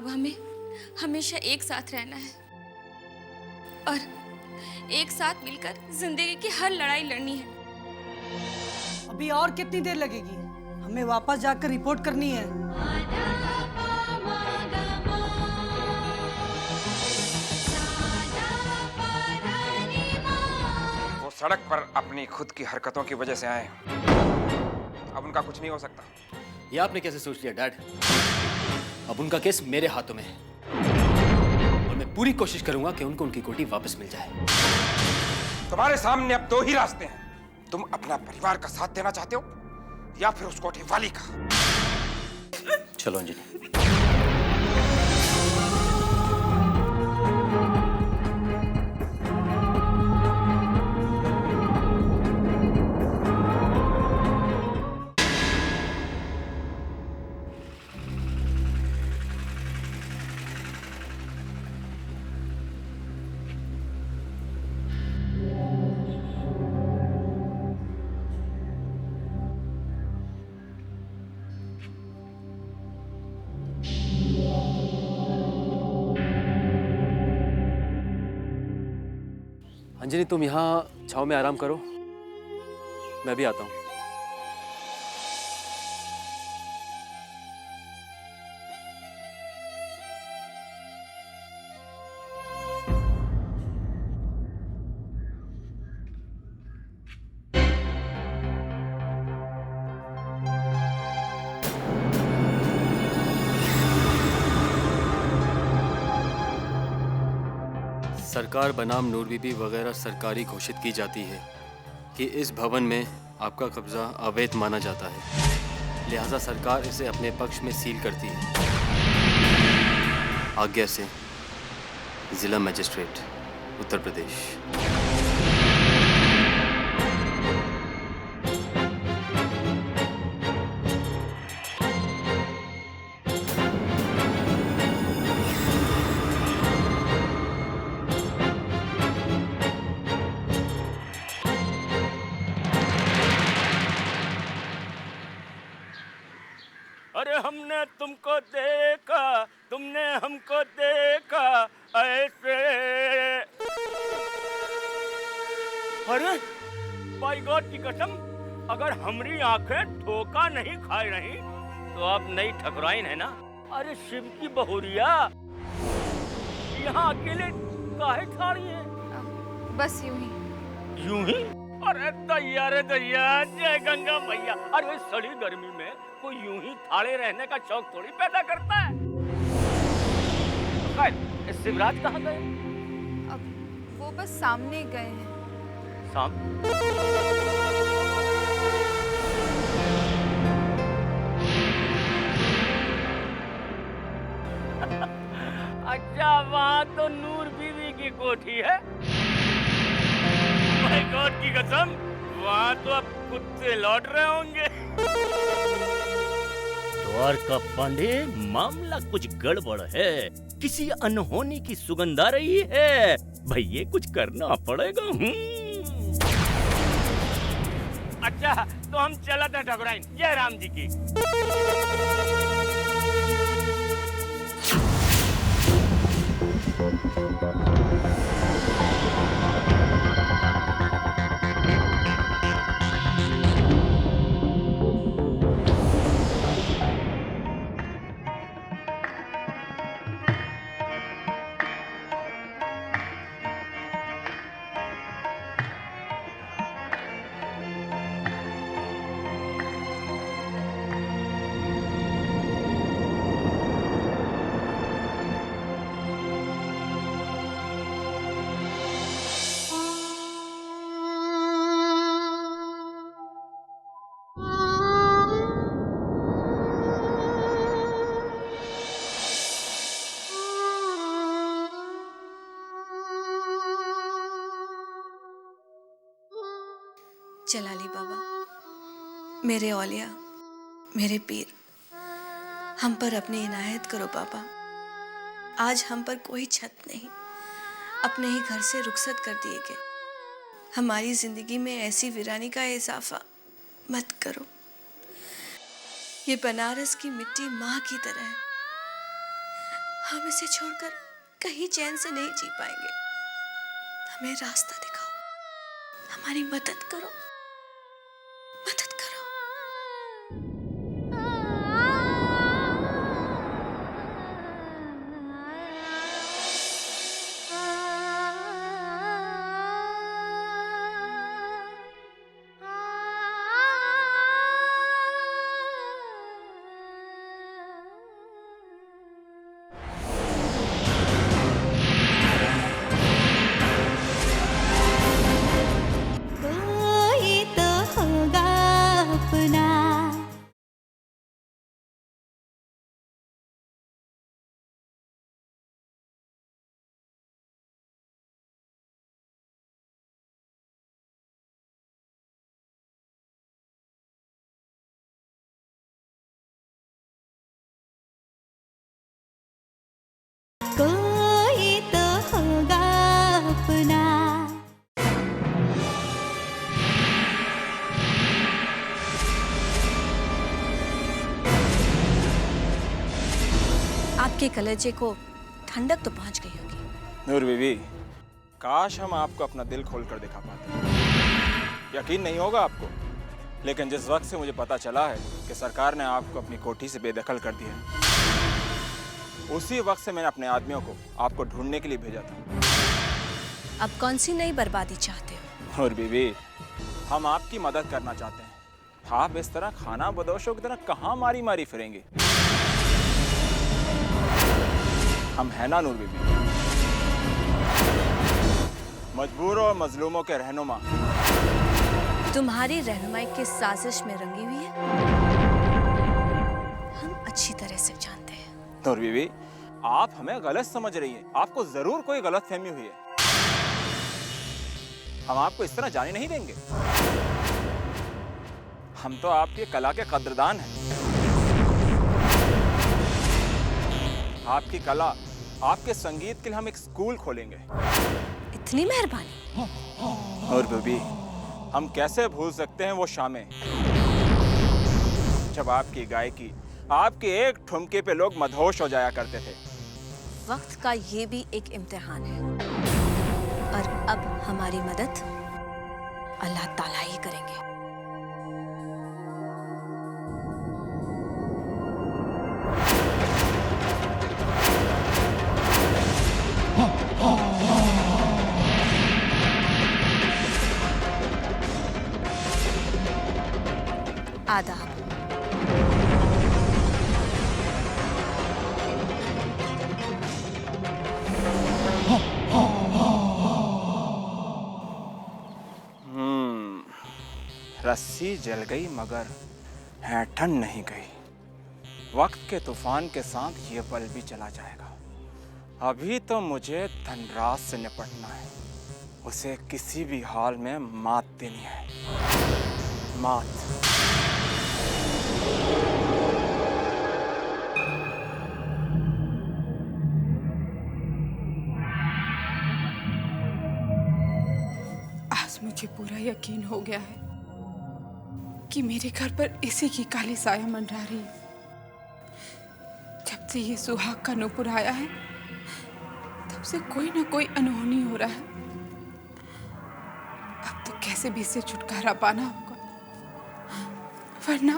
अब हमें हमेशा एक साथ रहना है और एक साथ मिलकर जिंदगी की हर लड़ाई लड़नी है। अभी और कितनी देर लगेगी? हमें वापस जाकर रिपोर्ट करनी है। वो सड़क पर अपनी खुद की हरकतों की वजह से आए, अब उनका कुछ नहीं हो सकता। ये आपने कैसे सोच लिया डैड? अब उनका केस मेरे हाथों में है और मैं पूरी कोशिश करूंगा कि उनको उनकी कोठी वापस मिल जाए। तुम्हारे सामने अब दो ही रास्ते हैं, तुम अपना परिवार का साथ देना चाहते हो या फिर उस कोठी वाली का। चलो अंजलि। अंजलि तुम यहाँ छाव में आराम करो, मैं भी आता हूँ। सरकार बनाम नूर बीबी वगैरह सरकारी घोषित की जाती है कि इस भवन में आपका कब्जा अवैध माना जाता है, लिहाजा सरकार इसे अपने पक्ष में सील करती है। आज्ञा से जिला मजिस्ट्रेट, उत्तर प्रदेश। अरे हमने तुमको देखा, तुमने हमको देखा ऐसे। अरे बाय गॉड की कसम, अगर हमारी आंखें धोखा नहीं खाई रही तो आप नई ठकुराइन है ना। अरे शिव की बहुरिया यहाँ अकेले काहे खड़ी है? बस यूं ही। यूं ही? अरे दैया रे दैया, जय गंगा मैया। अरे सड़ी गर्मी में कोई यूं ही थाड़े रहने का शौक थोड़ी पैदा करता है। खैर, शिवराज कहाँ गए? अब वो बस सामने गए हैं। अच्छा, वहाँ तो नूर बीवी की कोठी है। माय गॉड की कसम, वहाँ तो अब कुत्ते लौट रहे होंगे। द्वारका पांडे, मामला कुछ गड़बड़ है। किसी अनहोनी की सुगंध आ रही है। भैया कुछ करना पड़ेगा। अच्छा, तो हम चलते हैं ठकुराइन। जय राम जी की। जलाली बाबा, मेरे औलिया, मेरे पीर, हम पर अपनी इनायत करो बाबा। आज हम पर कोई छत नहीं, अपने ही घर से रुखसत कर दिए गए। हमारी जिंदगी में ऐसी वीरानी का इजाफा मत करो। ये बनारस की मिट्टी माँ की तरह है, हम इसे छोड़कर कहीं चैन से नहीं जी पाएंगे। हमें रास्ता दिखाओ, हमारी मदद करो, मदद करो। कोई तो होगा अपना। कोई तो होगा अपना। आपके कलेजे को ठंडक तो पहुंच गई होगी। नूर बीबी, काश हम आपको अपना दिल खोल कर दिखा पाते। यकीन नहीं होगा आपको, लेकिन जिस वक्त से मुझे पता चला है कि सरकार ने आपको अपनी कोठी से बेदखल कर दिया है, उसी वक्त से मैंने अपने आदमियों को आपको ढूंढने के लिए भेजा था। अब कौन सी नई बर्बादी चाहते हो? नूर बीबी, हम आपकी मदद करना चाहते हैं। आप इस तरह खाना बदोशों की तरह कहाँ मारी मारी फिरेंगे? हम है ना नूर बीबी, मजबूरों और मजलूमों के रहनुमा। तुम्हारी रहनुमाई किस साजिश में रंगी हुई है, हम अच्छी तरह से जानते हैं। नूर बीबी, आप हमें गलत समझ रही हैं। आपको जरूर कोई गलतफहमी हुई है। हम आपको इस तरह जाने नहीं देंगे। हम तो आपकी कला के कद्रदान हैं। आपकी कला, आपके संगीत के लिए हम एक स्कूल खोलेंगे। इतनी मेहरबानी। और बीबी, हम कैसे भूल सकते हैं वो शामें जब आपकी गायकी, आपके एक ठुमके पे लोग मदहोश हो जाया करते थे। वक्त का ये भी एक इम्तिहान है, और अब हमारी मदद अल्लाह ताला ही करेंगे। आदाब। रस्सी जल गई मगर हैठन नहीं गई। वक्त के तूफान के साथ ये पल भी चला जाएगा। अभी तो मुझे धनराज से निपटना है। उसे किसी भी हाल में मात देनी है। मात। आज मुझे पूरा यकीन हो गया है कि मेरे घर पर इसी की काली साया मंडरा रही है। जब से ये सुहाग का नूपुर आया है, तब से कोई ना कोई अनहोनी हो रहा है। अब तो कैसे भी इससे छुटकारा पाना होगा, वरना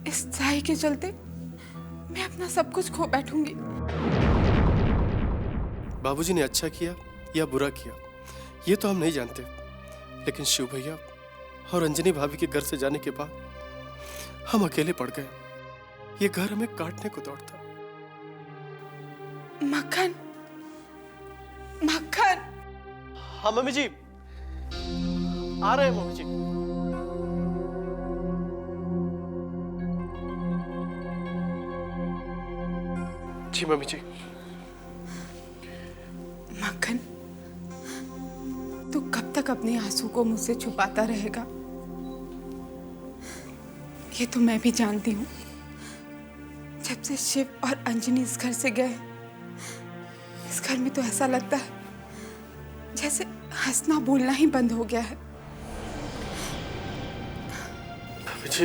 इस साई के चलते मैं अपना सब कुछ खो बैठूंगी। बाबूजी ने अच्छा किया या बुरा किया, ये तो हम नहीं जानते, लेकिन शिव भैया और अंजनी भाभी के घर से जाने के बाद हम अकेले पड़ गए। ये घर हमें काटने को दौड़ता। मक्खन, मक्खन। हाँ मम्मी जी, आ रहे हैं मम्मी जी। जी मम्मी जी। मक्खन, तू कब तक अपने आंसू को मुझसे छुपाता रहेगा? ये तो मैं भी जानती हूँ। जब से शिव और अंजनी इस घर से गए, इस घर में तो ऐसा लगता है जैसे हंसना बोलना ही बंद हो गया है। मम्मी जी,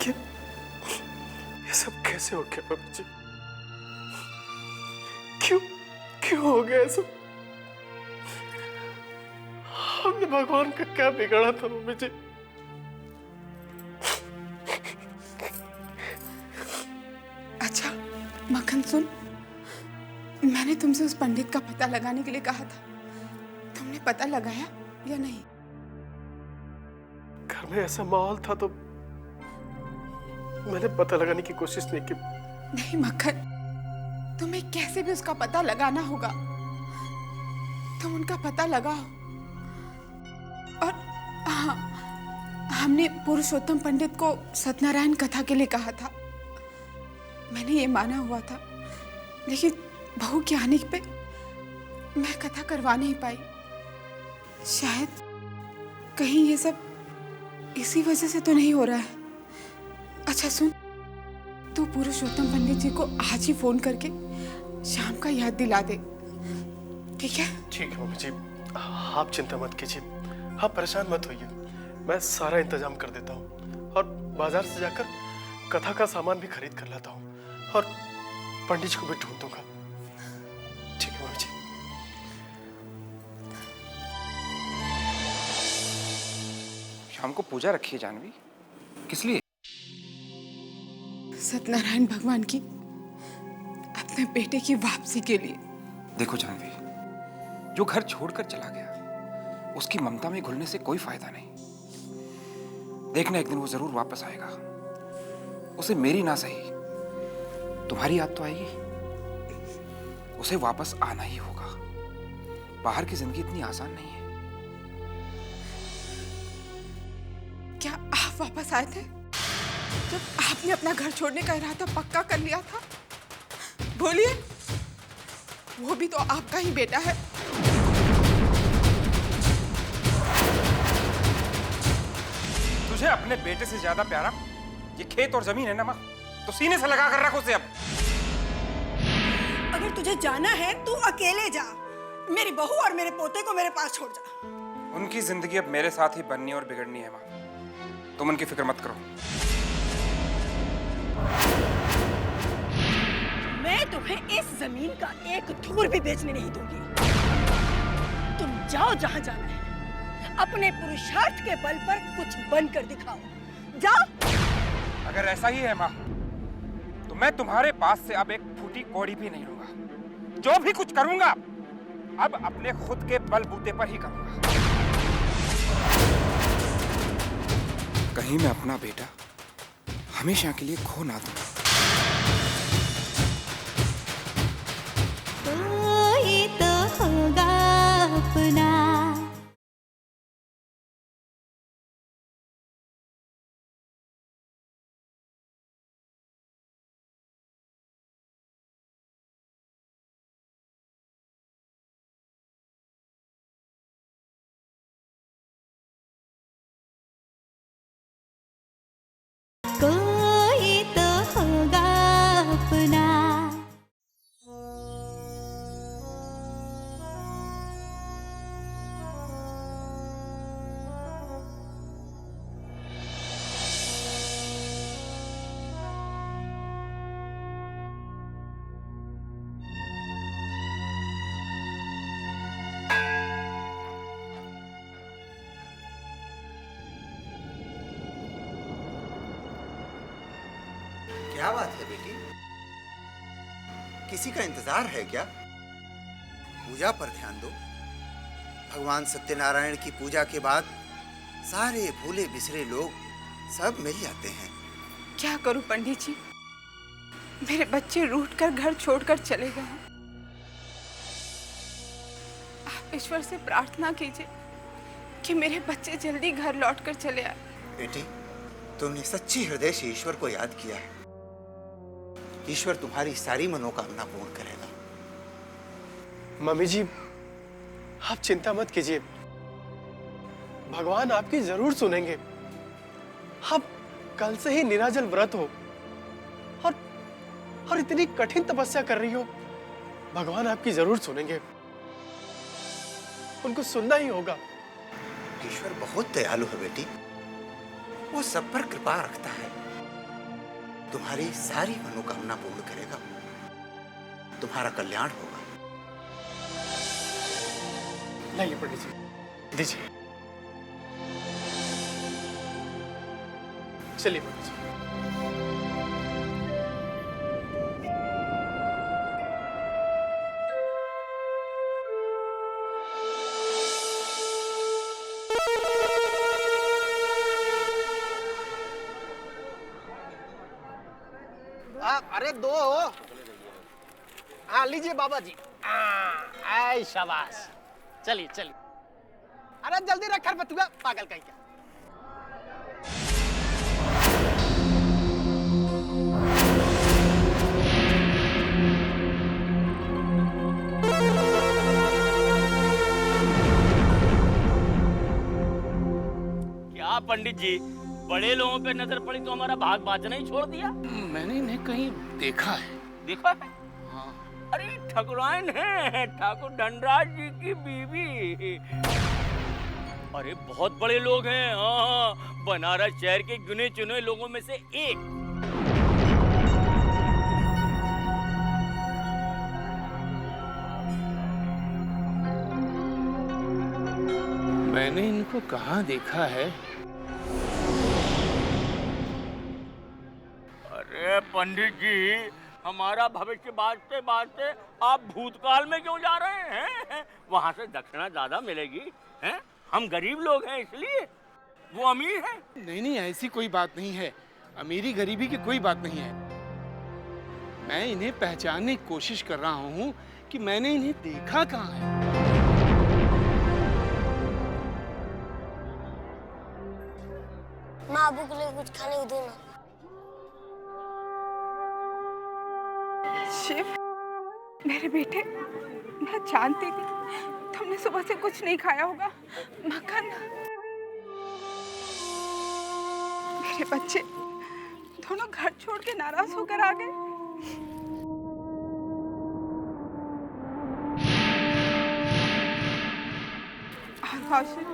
ये सब कैसे हो गया मम्मी जी? क्यों क्यों हो गया ऐसा? हमने भगवान का क्या बिगाड़ा था मम्मी जी? अच्छा मक्खन सुन, मैंने तुमसे उस पंडित का पता लगाने के लिए कहा था, तुमने पता लगाया या नहीं? घर में ऐसा माहौल था तो मैंने पता लगाने की कोशिश नहीं की। नहीं मक्खन, तुम्हें कैसे भी उसका पता लगाना होगा। तुम उनका पता लगाओ। और हाँ, हमने पुरुषोत्तम पंडित को सत्यनारायण कथा के लिए कहा था। मैंने ये माना हुआ था, लेकिन बहू के आने पे मैं कथा करवा नहीं पाई। शायद कहीं ये सब इसी वजह से तो नहीं हो रहा है। अच्छा सुन, तू पुरुषोत्तम पंडित जी को आज ही फोन करके शाम का याद दिला दे, ठीक है? ठीक है मम्मी जी, आप चिंता मत कीजिए, आप परेशान मत होइए, मैं सारा इंतजाम कर देता हूँ और बाजार से जाकर कथा का सामान भी खरीद कर लाता हूँ और पंडित जी को भी ढूंढ दूंगा। ठीक है मम्मी जी। शाम को पूजा रखी है जानवी, किस लिए? सत्यनारायण भगवान की अपने बेटे की वापसी के लिए। देखो जानवी, जो घर छोड़कर चला गया उसकी ममता में घुलने से कोई फायदा नहीं। देखना एक दिन वो जरूर वापस आएगा। उसे मेरी ना सही, तुम्हारी याद तो आएगी। उसे वापस आना ही होगा। बाहर की जिंदगी इतनी आसान नहीं है। क्या आप वापस आए थे जब आपने अपना घर छोड़ने का इरादा पक्का कर लिया था? बोलिए, वो भी तो आपका ही बेटा है। तुझे अपने बेटे से ज्यादा प्यारा ये खेत और जमीन है ना माँ, तो सीने से लगा कर रख उसे। अब अगर तुझे जाना है तू अकेले जा, मेरी बहू और मेरे पोते को मेरे पास छोड़ जा। उनकी जिंदगी अब मेरे साथ ही बननी और बिगड़नी है माँ, तुम उनकी फिक्र मत करो। मैं तुम्हें इस जमीन का एक धूर भी बेचने नहीं दूंगी। तुम जाओ जहां जाना है, अपने पुरुषार्थ के बल पर कुछ बनकर दिखाओ। जाओ। अगर ऐसा ही है माँ, तो मैं तुम्हारे पास से अब एक फूटी कौड़ी भी नहीं लूंगा। जो भी कुछ करूंगा अब अपने खुद के बलबूते पर ही करूंगा। कहीं मैं अपना बेटा हमेशा के लिए खो ना दूं। कोई तो होगा अपना। कोई तो होगा अपना। क्या बात है बेटी, किसी का इंतजार है क्या? पूजा पर ध्यान दो। भगवान सत्यनारायण की पूजा के बाद सारे भूले बिसरे लोग सब मिल जाते हैं। क्या करूं पंडित जी, मेरे बच्चे रूठकर घर छोड़कर चले गए हैं। आप ईश्वर से प्रार्थना कीजिए कि मेरे बच्चे जल्दी घर लौटकर चले आए। बेटी, तुमने सच्ची हृदय से ईश्वर को याद किया है। ईश्वर तुम्हारी सारी मनोकामना पूर्ण करेगा। मम्मी जी, आप चिंता मत कीजिए, भगवान आपकी जरूर सुनेंगे। आप कल से ही निराजल व्रत हो और इतनी कठिन तपस्या कर रही हो, भगवान आपकी जरूर सुनेंगे। उनको सुनना ही होगा। ईश्वर बहुत दयालु है बेटी, वो सब पर कृपा रखता है। तुम्हारी सारी मनोकामना पूर्ण करेगा, तुम्हारा कल्याण होगा। लाइए पंडित जी, दीजिए। चलिए पंडित जी। अरे दो हो। हाँ लीजिए बाबा जी। आई शाबाश। चलिए चलिए। अरे जल्दी रख खरपतुआ, पागल कहीं का। क्या पंडित जी, बड़े लोगों पे नजर पड़ी तो हमारा भाग बाजना ही छोड़ दिया? मैंने इन्हें कहीं देखा है। देखा है? हाँ। अरे ठकुराइन है, ठाकुर धनराज जी की बीवी। अरे बहुत बड़े लोग हैं। हाँ, बनारस शहर के गिने चुने लोगों में से एक। मैंने इनको कहाँ देखा है? अरे पंडित जी, हमारा भविष्य बांटते बांटते आप भूतकाल में क्यों जा रहे हैं? वहाँ से दक्षिणा ज्यादा मिलेगी। हैं? हम गरीब लोग हैं इसलिए, वो अमीर हैं। नहीं नहीं, ऐसी कोई बात नहीं है। अमीरी गरीबी की कोई बात नहीं है। मैं इन्हें पहचानने की कोशिश कर रहा हूँ कि मैंने इन्हें देखा कहाँ है। माँ अबू के लिए कुछ खाने को दो ना। शिव, मेरे बेटे, मैं जानती थी तुमने सुबह से कुछ नहीं खाया होगा। मक्खन, मेरे बच्चे दोनों घर छोड़ के नाराज होकर आ गए। आओ शिव।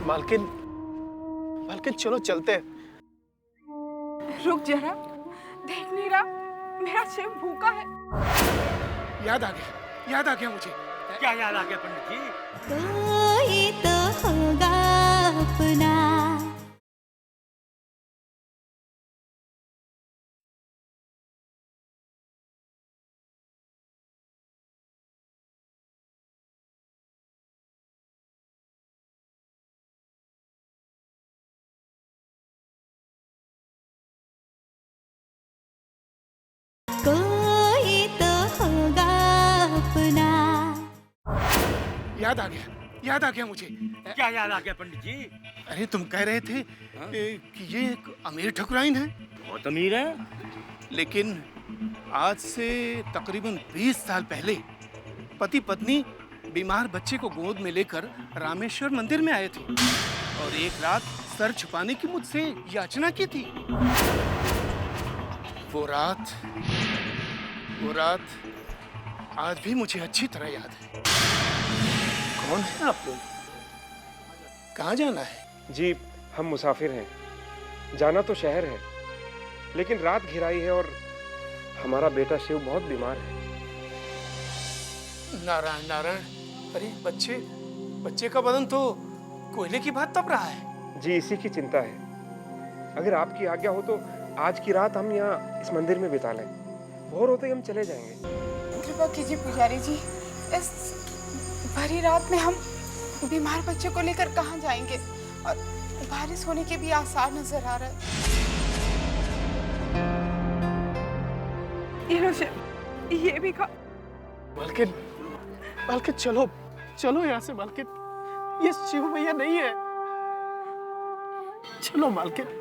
मालकिन, मालकिन चलो चलते हैं। रुक जरा, देख नहीं रहा मेरा शिव भूखा है। याद आ गया मुझे। क्या याद आ गया पंडित जी? कोई तो होगा अपना। कोई तो होगा अपना। याद आ गया मुझे। क्या याद आ गया पंडित जी? अरे तुम कह रहे थे कि ये एक अमीर ठकुराइन है। बहुत अमीर है। लेकिन आज से तकरीबन 20 साल पहले पति पत्नी बीमार बच्चे को गोद में लेकर रामेश्वर मंदिर में आए थे और एक रात सर छुपाने की मुझसे याचना की थी। वो रात आज भी मुझे अच्छी तरह याद है। कौन है आप लोग? कहाँ जाना है? जी, हम मुसाफिर हैं। जाना तो शहर है, लेकिन रात घिराई है और हमारा बेटा शिव बहुत बीमार है। नारायण नारायण। अरे बच्चे का बदन तो कोयले की भांति तप रहा है। जी, इसी की चिंता है। अगर आपकी आज्ञा हो तो आज की रात हम यहाँ इस मंदिर में बिता लें। भोर होते ही हम चले जाएंगे। कृपा कीजिए पुजारी जी, इस भरी रात में हम बीमार बच्चे को लेकर कहाँ जाएंगे? और बारिश होने के भी आसार नजर आ रहा है। ये लो शिव, ये भी खा। मालकिन चलो यहाँ से मालकिन। ये शिव भैया नहीं है। चलो मालकिन।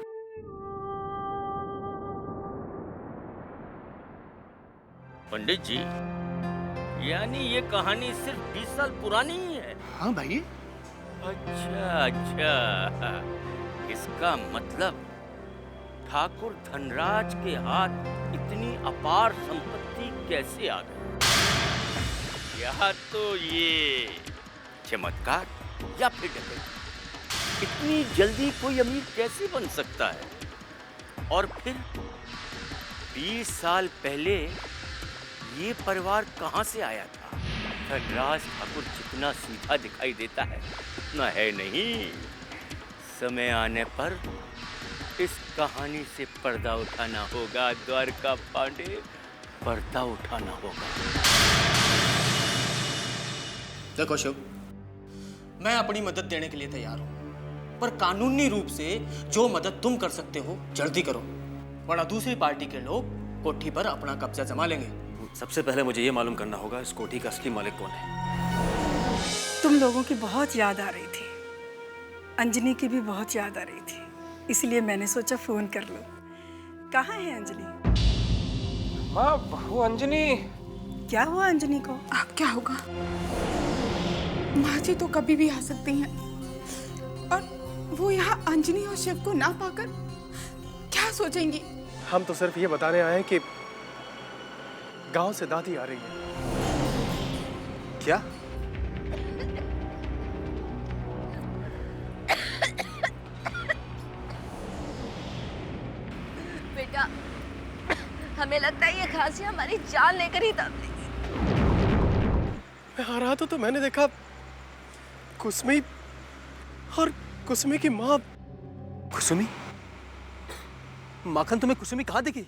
पंडित जी, यानी ये कहानी सिर्फ 20 साल पुरानी ही है? हाँ भाई। अच्छा, इसका मतलब ठाकुर धनराज के हाथ इतनी अपार संपत्ति कैसे आ गई? या तो ये चमत्कार या फिर डकैती। इतनी जल्दी कोई अमीर कैसे बन सकता है? और फिर 20 साल पहले ये परिवार कहाँ से आया था? धनराज ठाकुर जितना सीधा दिखाई देता है उतना है नहीं। समय आने पर इस कहानी से पर्दा उठाना होगा द्वारका पांडे, पर्दा उठाना होगा। देखो शिव, मैं अपनी मदद देने के लिए तैयार हूँ, पर कानूनी रूप से जो मदद तुम कर सकते हो जल्दी करो, वरना दूसरी पार्टी के लोग कोठी पर अपना कब्जा जमा लेंगे। सबसे पहले मुझे ये मालूम करना होगा इस कोठी का असली मालिक कौन है। तुम लोगों की बहुत याद आ रही थी, अंजनी की भी बहुत याद आ रही थी, इसलिए मैंने सोचा फोन कर लो। कहाँ है अंजनी? माँ, वो अंजनी। क्या हुआ अंजनी को? अब क्या होगा? माँ जी तो कभी भी आ सकती हैं, और वो यहाँ अंजनी और शिव को ना पाकर क्या सोचेंगी? हम तो सिर्फ ये बताने आए हैं कि गांव से दादी आ रही है। क्या? बेटा, हमें लगता है ये खांसी हमारी जान लेकर ही दम लेगी। मैं आ रहा था तो मैंने देखा कुसमी और कुसमी की माँ। कुसुमी? माखन तुम्हें कुसुमी कहाँ दिखी?